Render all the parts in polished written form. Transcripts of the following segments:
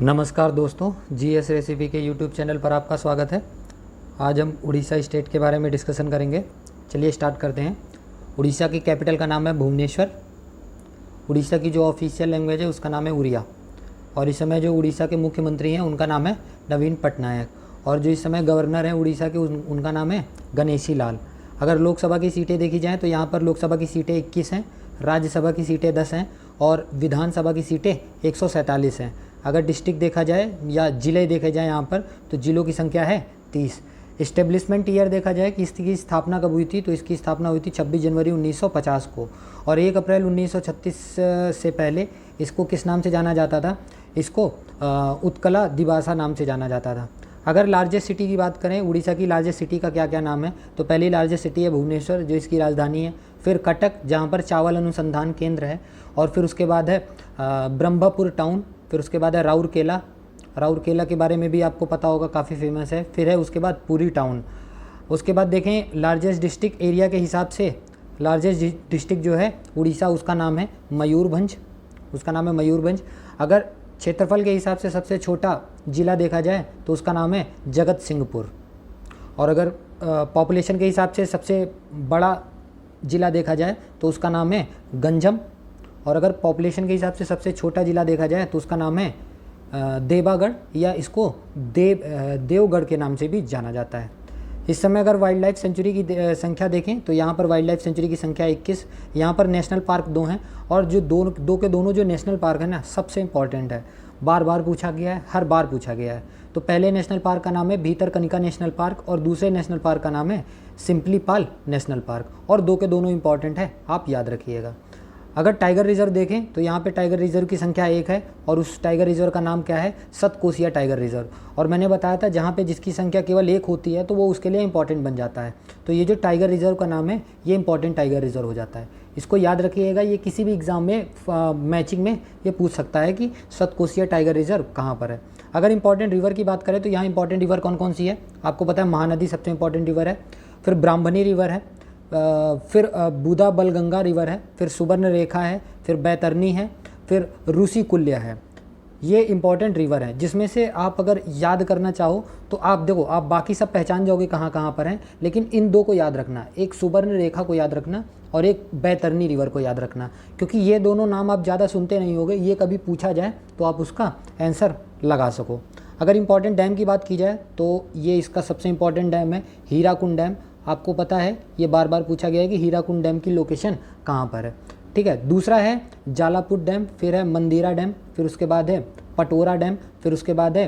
नमस्कार दोस्तों, GS recipe के यूट्यूब चैनल पर आपका स्वागत है। आज हम उड़ीसा स्टेट के बारे में डिस्कशन करेंगे। चलिए स्टार्ट करते हैं। उड़ीसा की कैपिटल का नाम है भुवनेश्वर। उड़ीसा की जो ऑफिशियल लैंग्वेज है उसका नाम है उड़िया। और इस समय जो उड़ीसा के मुख्यमंत्री हैं उनका नाम है नवीन पटनायक। और जो इस समय गवर्नर हैं उड़ीसा के उनका नाम है गणेशी लाल। अगर लोकसभा की सीटें देखी जाएँ तो यहाँ पर लोकसभा की सीटें 21 हैं, राज्यसभा की सीटें 10 हैं और विधानसभा की सीटें 147 हैं। अगर डिस्ट्रिक्ट देखा जाए या ज़िले देखे जाए यहाँ पर तो ज़िलों की संख्या है 30। इस्टेब्लिशमेंट ईयर देखा जाए कि इसकी स्थापना कब हुई थी तो इसकी स्थापना हुई थी 26 जनवरी 1950 को। और 1 अप्रैल 1936 से पहले इसको किस नाम से जाना जाता था? इसको उत्कला दिवासा नाम से जाना जाता था। अगर लार्जेस्ट सिटी की बात करें, उड़ीसा की लार्जेस्ट सिटी का क्या क्या नाम है, तो पहली लार्जेस्ट सिटी है भुवनेश्वर जो इसकी राजधानी है। फिर कटक जहाँ पर चावल अनुसंधान केंद्र है। और फिर उसके बाद है ब्रह्मपुर टाउन। फिर उसके बाद है राउरकेला। राउरकेला के बारे में भी आपको पता होगा, काफ़ी फेमस है। फिर है उसके बाद पुरी टाउन। उसके बाद देखें लार्जेस्ट डिस्ट्रिक्ट एरिया के हिसाब से लार्जेस्ट डिस्ट्रिक्ट जो है उड़ीसा उसका नाम है मयूरभंज। उसका नाम है मयूरभंज। अगर क्षेत्रफल के हिसाब से सबसे छोटा ज़िला देखा जाए तो उसका नाम है जगत सिंहपुर। और अगर पॉपुलेशन के हिसाब से सबसे बड़ा ज़िला देखा जाए तो उसका नाम है गंजम। और अगर पॉपुलेशन के हिसाब से सबसे छोटा ज़िला देखा जाए तो उसका नाम है देवागढ़, या इसको देवगढ़ के नाम से भी जाना जाता है। इस समय अगर वाइल्ड लाइफ सेंचुरी की संख्या देखें तो यहाँ पर वाइल्ड लाइफ सेंचुरी की संख्या 21। यहाँ पर नेशनल पार्क 2 हैं। और जो दो के दोनों जो नेशनल पार्क है ना, सबसे इम्पॉर्टेंट है, बार बार पूछा गया है, हर बार पूछा गया है। तो पहले नेशनल पार्क का नाम है भीतरकनिका नेशनल पार्क और दूसरे नेशनल पार्क का नाम है सिम्पलीपाल नेशनल पार्क। और दो के दोनों इम्पॉर्टेंट है, आप याद रखिएगा। अगर टाइगर रिजर्व देखें तो यहाँ पे टाइगर रिजर्व की संख्या 1 है और उस टाइगर रिजर्व का नाम क्या है? Satkosia tiger reserve. और मैंने बताया था जहाँ पे जिसकी संख्या केवल 1 होती है तो वो उसके लिए इंपॉर्टेंट बन जाता है। तो ये जो टाइगर रिजर्व का नाम है ये इंपॉर्टेंट टाइगर रिजर्व हो जाता है। इसको याद रखिएगा, ये किसी भी एग्ज़ाम में मैचिंग में ये पूछ सकता है कि सतकोसिया टाइगर रिजर्व कहाँ पर है। अगर इंपॉर्टेंट रिवर की बात करें तो यहाँ इंपॉर्टेंट रिवर कौन कौन सी है आपको पता है? महानदी सबसे इंपॉर्टेंट रिवर है। फिर ब्राह्मणी रिवर है। फिर बूदा बलगंगा रिवर है। फिर सुवर्ण रेखा है। फिर बैतरनी है। फिर रूसी कुल्य है। ये इंपॉर्टेंट रिवर है जिसमें से आप अगर याद करना चाहो तो आप देखो, आप बाकी सब पहचान जाओगे कहाँ कहाँ पर हैं, लेकिन इन दो को याद रखना, एक सुवर्ण रेखा को याद रखना और एक बैतरनी रिवर को याद रखना, क्योंकि ये दोनों नाम आप ज़्यादा सुनते नहीं होगे। ये कभी पूछा जाए तो आप उसका आंसर लगा सको। अगर इंपॉर्टेंट डैम की बात की जाए तो ये इसका सबसे इंपॉर्टेंट डैम है हीराकुंड डैम। आपको पता है ये बार बार पूछा गया है कि हीराकुंड डैम की लोकेशन कहाँ पर है। ठीक है। दूसरा है जालापुर डैम। फिर है मंदिरा डैम। फिर उसके बाद है पटोरा डैम। फिर उसके बाद है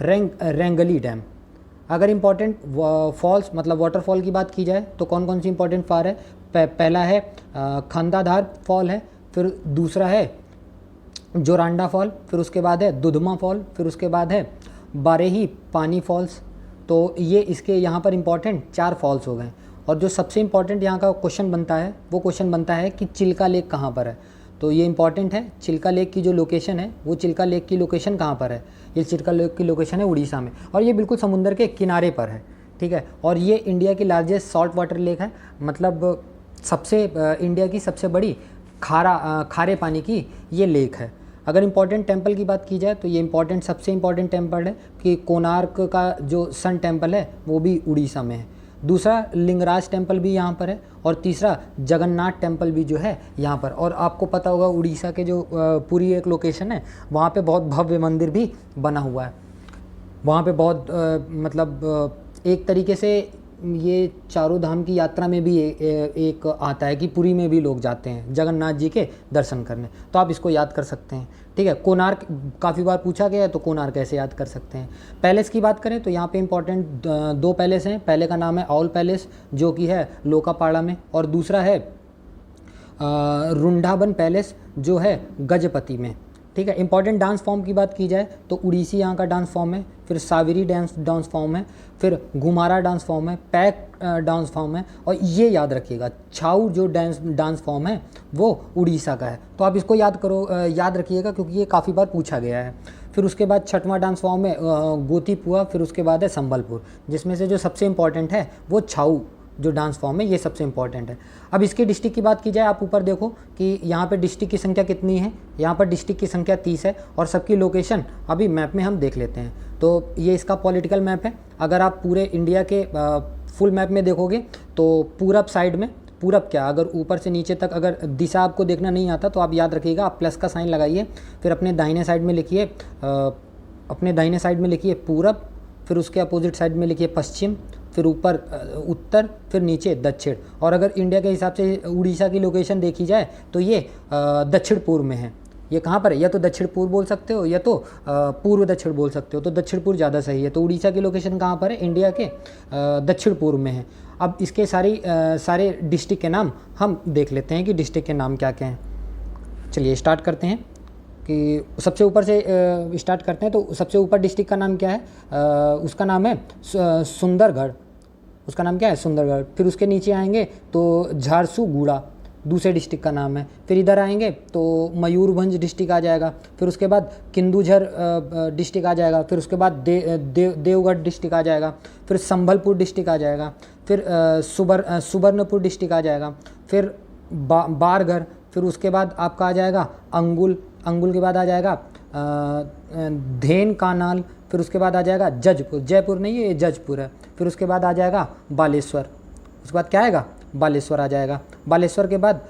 रेंगली डैम। अगर इंपॉर्टेंट फॉल्स मतलब वाटरफॉल की बात की जाए तो कौन कौन सी इंपॉर्टेंट फॉल है? पहला है खंदाधार फॉल है। फिर दूसरा है जोरांडा फॉल। फिर उसके बाद है दुधमा फॉल। फिर उसके बाद है बारेही पानी फॉल्स। तो ये इसके यहाँ पर इंपॉर्टेंट 4 फॉल्स हो गए। और जो सबसे इंपॉर्टेंट यहाँ का क्वेश्चन बनता है वो क्वेश्चन बनता है कि चिल्का लेक कहाँ पर है। तो ये इंपॉर्टेंट है, चिल्का लेक की जो लोकेशन है वो चिल्का लेक की लोकेशन कहाँ पर है? ये चिल्का लेक की लोकेशन है उड़ीसा में और ये बिल्कुल समुद्र के किनारे पर है। ठीक है। और ये इंडिया की लार्जेस्ट सॉल्ट वाटर लेक है, मतलब सबसे इंडिया की सबसे बड़ी खारे पानी की ये लेक है। अगर इंपॉर्टेंट टेंपल की बात की जाए तो ये इंपॉर्टेंट सबसे इंपॉर्टेंट टेंपल है कि कोणार्क का जो सन टेंपल है वो भी उड़ीसा में है। दूसरा लिंगराज टेंपल भी यहाँ पर है और तीसरा जगन्नाथ टेंपल भी जो है यहाँ पर। और आपको पता होगा उड़ीसा के जो पूरी एक लोकेशन है वहाँ पे बहुत भव्य मंदिर भी बना हुआ है। वहाँ पे बहुत मतलब एक तरीके से ये चारों धाम की यात्रा में भी एक आता है कि पुरी में भी लोग जाते हैं जगन्नाथ जी के दर्शन करने। तो आप इसको याद कर सकते हैं। ठीक है। कोणार्क काफ़ी बार पूछा गया है तो कोणार्क कैसे याद कर सकते हैं। पैलेस की बात करें तो यहाँ पे इंपॉर्टेंट 2 पैलेस हैं। पहले का नाम है ऑल पैलेस जो कि है लोकापाड़ा में और दूसरा है रुंडावन पैलेस जो है गजपति में। ठीक है। इंपॉर्टेंट डांस फॉर्म की बात की जाए तो उड़ीसी यहाँ का डांस फॉर्म है। फिर साविरी डांस फॉर्म है। फिर घुमारा डांस फॉर्म है। पैक डांस फॉर्म है। और ये याद रखिएगा छाऊ जो डांस फॉर्म है वो उड़ीसा का है। तो आप इसको याद रखिएगा क्योंकि ये काफ़ी बार पूछा गया है। फिर उसके बाद छठवां डांस फॉर्म है गोतीपुआ। फिर उसके बाद है संबलपुर, जिसमें से जो सबसे इम्पॉर्टेंट है वो छाऊ जो डांस फॉर्म है, ये सबसे इंपॉर्टेंट है। अब इसके डिस्ट्रिक्ट की बात की जाए, आप ऊपर देखो कि यहाँ पे डिस्ट्रिक्ट की संख्या कितनी है, यहाँ पर डिस्ट्रिक्ट की संख्या 30 है और सबकी लोकेशन अभी मैप में हम देख लेते हैं। तो ये इसका पॉलिटिकल मैप है। अगर आप पूरे इंडिया के फुल मैप में देखोगे तो पूरब साइड में, पूरब क्या, अगर ऊपर से नीचे तक अगर दिशा आपको देखना नहीं आता तो आप याद रखिएगा, आप प्लस का साइन लगाइए, फिर अपने दाहिने साइड में लिखिए, अपने दाहिने साइड में लिखिए पूरब, फिर उसके अपोजिट साइड में लिखिए पश्चिम, फिर ऊपर उत्तर, फिर नीचे दक्षिण। और अगर इंडिया के हिसाब से उड़ीसा की लोकेशन देखी जाए तो ये दक्षिण पूर्व में है। ये कहाँ पर है, या तो दक्षिण पूर्व बोल सकते हो या तो पूर्व दक्षिण बोल सकते हो, तो दक्षिण पूर्व ज़्यादा सही है। तो उड़ीसा की लोकेशन कहाँ पर है, इंडिया के दक्षिण पूर्व में है। अब इसके सारे डिस्ट्रिक्ट के नाम हम देख लेते हैं कि डिस्ट्रिक्ट के नाम क्या क्या हैं। चलिए स्टार्ट करते हैं कि सबसे ऊपर से स्टार्ट करते हैं। तो सबसे ऊपर डिस्ट्रिक्ट का नाम क्या है, उसका नाम है सुंदरगढ़, उसका नाम क्या है, सुंदरगढ़। फिर उसके नीचे आएंगे तो झारसुगुड़ा दूसरे डिस्ट्रिक्ट का नाम है। फिर इधर आएंगे तो मयूरभंज डिस्ट्रिक्ट आ जाएगा। फिर उसके बाद किंदुझर डिस्ट्रिक्ट आ जाएगा। फिर उसके बाद देवगढ़ डिस्ट्रिक्ट आ जाएगा। फिर संबलपुर डिस्ट्रिक्ट आ जाएगा। फिर सुबर्णपुर डिस्ट्रिक्ट आ जाएगा। फिर बारगढ़। फिर उसके बाद आपका आ जाएगा अंगुल, अंगुल के बाद आ जाएगा धेनकानाल। फिर उसके बाद आ जाएगा जजपुर, जयपुर नहीं है ये जजपुर है। फिर उसके बाद आ जाएगा बालेश्वर, उसके बाद क्या आएगा, बालेश्वर आ जाएगा। बालेश्वर के बाद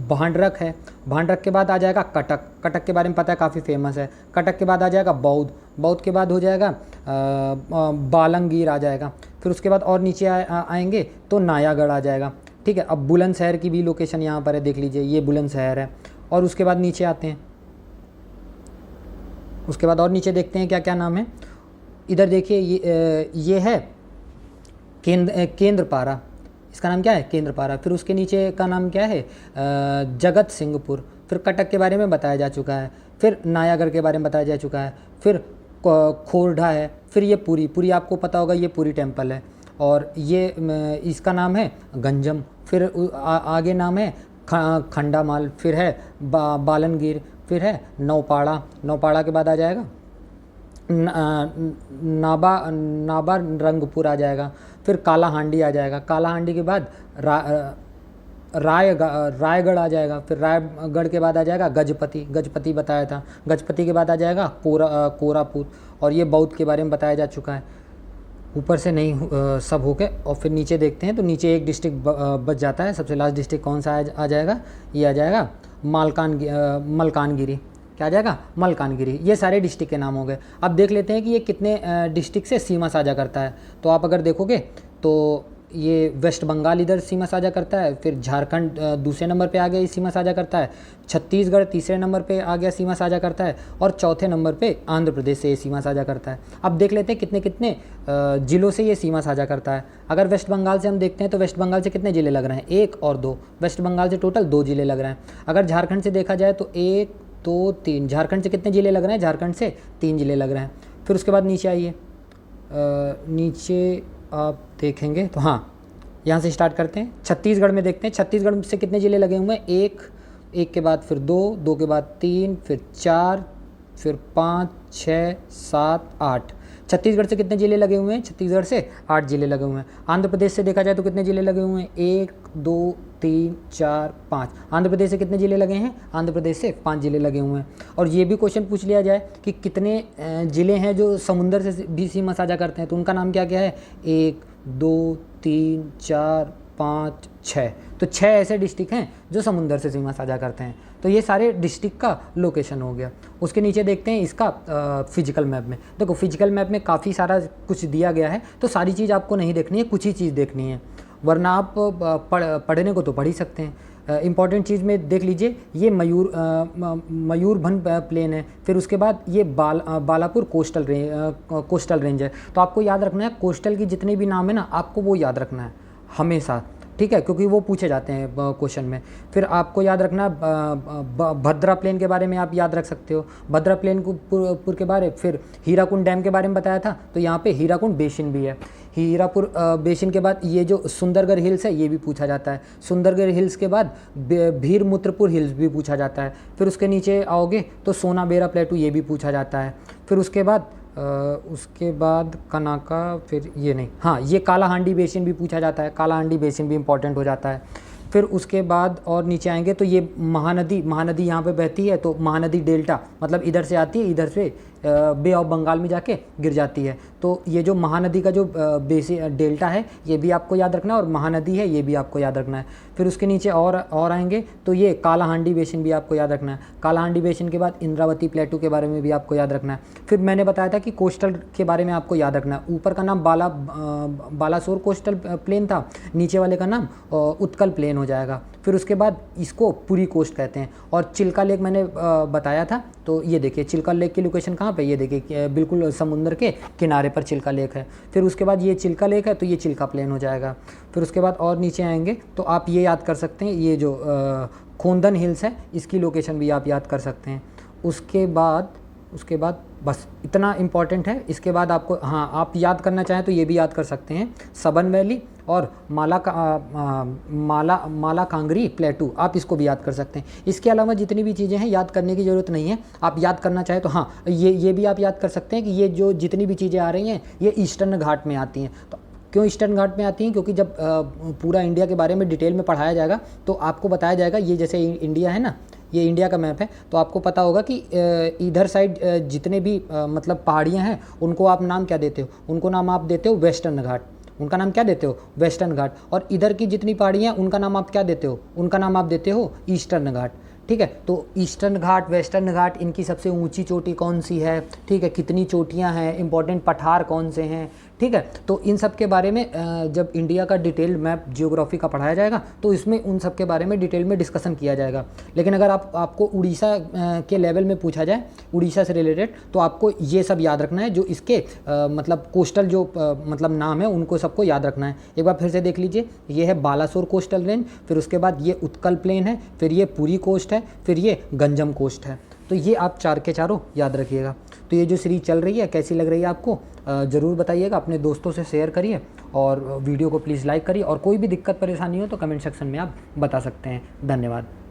भांडरक है। भांडरक के बाद आ जाएगा कटक, कटक के बारे में पता है काफ़ी फेमस है। कटक के बाद आ जाएगा बौद्ध, बौद्ध के बाद हो जाएगा बालंगीर आ जाएगा। फिर उसके बाद और नीचे आएंगे तो नायागढ़ आ जाएगा। ठीक है, अब बुलंदशहर की भी लोकेशन यहाँ पर है, देख लीजिए ये बुलंदशहर है। और उसके बाद नीचे आते हैं, उसके बाद और नीचे देखते हैं क्या क्या नाम है। इधर देखिए ये है केंद्रपारा, इसका नाम क्या है, केंद्रपारा। फिर उसके नीचे का नाम क्या है, जगत सिंहपुर। फिर कटक के बारे में बताया जा चुका है। फिर नायागढ़ के बारे में बताया जा चुका है। फिर खोरठा है। फिर ये पुरी, पुरी आपको पता होगा ये पुरी टेम्पल है। और ये इसका नाम है गंजम। फिर आगे नाम है खंडामाल। फिर है बालनगीर। फिर है नौपाड़ा, नौपाड़ा के बाद आ जाएगा नाबा रंगपुर आ जाएगा। फिर कालाहांडी आ जाएगा। कालाहांडी के बाद रायगढ़ आ जाएगा। फिर रायगढ़ के बाद आ जाएगा गजपति, गजपति बताया था। गजपति के बाद आ जाएगा कोरापुत। और ये बौद्ध के बारे में बताया जा चुका है। ऊपर से नहीं सब हो के, और फिर नीचे देखते हैं तो नीचे एक डिस्ट्रिक्ट बच जाता है। सबसे लास्ट डिस्ट्रिक्ट कौन सा आ जाएगा, ये आ जाएगा मलकानगिरी। क्या आ जाएगा, मलकानगिरी। ये सारे डिस्ट्रिक्ट के नाम हो गए। अब देख लेते हैं कि ये कितने डिस्ट्रिक्ट से सीमा साझा करता है। तो आप अगर देखोगे तो ये वेस्ट बंगाल इधर सीमा साझा करता है। फिर झारखंड दूसरे नंबर पे आ गया, ये सीमा साझा करता है। छत्तीसगढ़ तीसरे नंबर पे आ गया, सीमा साझा करता है। और चौथे नंबर पे आंध्र प्रदेश से ये सीमा साझा करता है। अब देख लेते हैं कितने कितने ज़िलों से ये सीमा साझा करता है। अगर वेस्ट बंगाल से हम देखते हैं तो वेस्ट बंगाल से कितने ज़िले लग रहे हैं, 1 और 2। वेस्ट बंगाल से टोटल 2 ज़िले लग रहे हैं। अगर झारखंड से देखा जाए तो 1 2 3, झारखंड से कितने ज़िले लग रहे हैं, झारखंड से 3 ज़िले लग रहे हैं। फिर उसके बाद नीचे आइए, नीचे आप देखेंगे तो हाँ, यहाँ से स्टार्ट करते हैं। छत्तीसगढ़ में देखते हैं, छत्तीसगढ़ से कितने ज़िले लगे हुए हैं, 1 के बाद फिर 2 के बाद 3, फिर 4, फिर 5 6 7 8। छत्तीसगढ़ से कितने ज़िले लगे हुए हैं, छत्तीसगढ़ से 8 ज़िले लगे हुए हैं। आंध्र प्रदेश से देखा जाए तो कितने ज़िले लगे हुए हैं, 1 2 3 4 5। आंध्र प्रदेश से कितने ज़िले लगे हैं, आंध्र प्रदेश से 5 ज़िले लगे हुए हैं। और ये भी क्वेश्चन पूछ लिया जाए कि कितने ज़िले हैं जो समुंदर से भी सीमा साझा करते हैं, तो उनका नाम क्या क्या है, 1 2 3 4 5 6। तो 6 ऐसे डिस्ट्रिक्ट हैं जो समुंदर से सीमा साझा करते हैं। तो ये सारे डिस्ट्रिक्ट का लोकेशन हो गया। उसके नीचे देखते हैं इसका फिजिकल मैप में। देखो फिजिकल मैप में काफ़ी सारा कुछ दिया गया है, तो सारी चीज़ आपको नहीं देखनी है, कुछ ही चीज़ देखनी है, वरना आप पढ़ने को तो पढ़ ही सकते हैं। इंपॉर्टेंट चीज़ में देख लीजिए, ये मयूरभंज प्लेन है। फिर उसके बाद ये बालापुर कोस्टल रेंज है। तो आपको याद रखना है, कोस्टल की जितने भी नाम है ना, आपको वो याद रखना है हमेशा, ठीक है, क्योंकि वो पूछे जाते हैं क्वेश्चन में। फिर आपको याद रखना भद्रा प्लेन के बारे में आप याद रख सकते हो, भद्रा प्लेन पुर के बारे। फिर हीराकुंड डैम के बारे में बताया था, तो यहाँ पे हीराकुंड बेसिन भी है। हीरापुर बेसिन के बाद ये जो सुंदरगढ़ हिल्स है ये भी पूछा जाता है। सुंदरगढ़ हिल्स के बाद भीरमुत्रपुर हिल्स भी पूछा जाता है। फिर उसके नीचे आओगे तो सोनाबेरा प्लेटू, ये भी पूछा जाता है। फिर उसके बाद उसके बाद कनाका, फिर ये नहीं, हाँ ये कालाहांडी बेसिन भी पूछा जाता है, कालाहांडी बेसिन भी इंपॉर्टेंट हो जाता है। फिर उसके बाद और नीचे आएंगे तो ये महानदी यहाँ पे बहती है, तो महानदी डेल्टा मतलब इधर से आती है, इधर से बे ऑफ बंगाल में जाके गिर जाती है। तो ये जो महानदी का जो डेल्टा है ये भी आपको याद रखना है, और महानदी है ये भी आपको याद रखना है। फिर उसके नीचे और आएंगे तो ये कालाहांडी बेसिन भी आपको याद रखना है। कालाहांडी बेसिन के बाद इंद्रावती प्लेटू के बारे में भी आपको याद रखना है। फिर मैंने बताया था कि कोस्टल के बारे में आपको याद रखना है। ऊपर का नाम बालासोर कोस्टल प्लेन था, नीचे वाले का नाम उत्कल प्लेन हो जाएगा। फिर उसके बाद इसको पुरी कोस्ट कहते हैं। और चिल्का लेक मैंने बताया था, तो ये देखिए चिल्का लेक की लोकेशन कहाँ पे, ये देखिए बिल्कुल समुद्र के किनारे पर चिल्का लेक है। फिर उसके बाद ये चिल्का लेक है तो ये चिल्का प्लेन हो जाएगा। फिर उसके बाद और नीचे आएंगे तो आप ये याद कर सकते हैं, ये जो खोंदन हिल्स है इसकी लोकेशन भी आप याद कर सकते हैं। उसके बाद बस इतना इम्पॉर्टेंट है। इसके बाद आपको, हाँ आप याद करना चाहें तो ये भी याद कर सकते हैं, सबन वैली और माला कांगरी प्लेटू, आप इसको भी याद कर सकते हैं। इसके अलावा जितनी भी चीज़ें हैं याद करने की ज़रूरत नहीं है, आप याद करना चाहें तो हाँ ये भी आप याद कर सकते हैं कि ये जो जितनी भी चीज़ें आ रही हैं ये ईस्टर्न घाट में आती हैं। तो क्यों ईस्टर्न घाट में आती हैं, क्योंकि जब पूरा इंडिया के बारे में डिटेल में पढ़ाया जाएगा तो आपको बताया जाएगा, ये जैसे इंडिया है ना, ये इंडिया का मैप है, तो आपको पता होगा कि इधर साइड जितने भी मतलब पहाड़ियाँ हैं उनको आप नाम क्या देते हो, उनको नाम आप देते हो वेस्टर्न घाट, उनका नाम क्या देते हो, वेस्टर्न घाट। और इधर की जितनी पहाड़ियाँ हैं उनका नाम आप क्या देते हो, उनका नाम आप देते हो ईस्टर्न घाट। ठीक है, तो ईस्टर्न घाट, वेस्टर्न घाट, इनकी सबसे ऊंची चोटी कौन सी है, ठीक है, कितनी चोटियां हैं, इंपॉर्टेंट पठार कौन से हैं, ठीक है। तो इन सब के बारे में जब इंडिया का डिटेल मैप जियोग्राफी का पढ़ाया जाएगा तो इसमें उन सब के बारे में डिटेल में डिस्कशन किया जाएगा। लेकिन अगर आपको उड़ीसा के लेवल में पूछा जाए, उड़ीसा से रिलेटेड, तो आपको ये सब याद रखना है, जो इसके मतलब कोस्टल जो मतलब नाम है उनको सबको याद रखना है। एक बार फिर से देख लीजिए, ये है बालासोर कोस्टल रेंज, फिर उसके बाद ये उत्कल प्लेन है, फिर ये पुरी कोस्ट है, फिर ये गंजम कोस्ट है। तो ये आप चार के चारों याद रखिएगा। तो ये जो सीरीज चल रही है कैसी लग रही है आपको, ज़रूर बताइएगा, अपने दोस्तों से शेयर करिए और वीडियो को प्लीज़ लाइक करिए, और कोई भी दिक्कत परेशानी हो तो कमेंट सेक्शन में आप बता सकते हैं। धन्यवाद।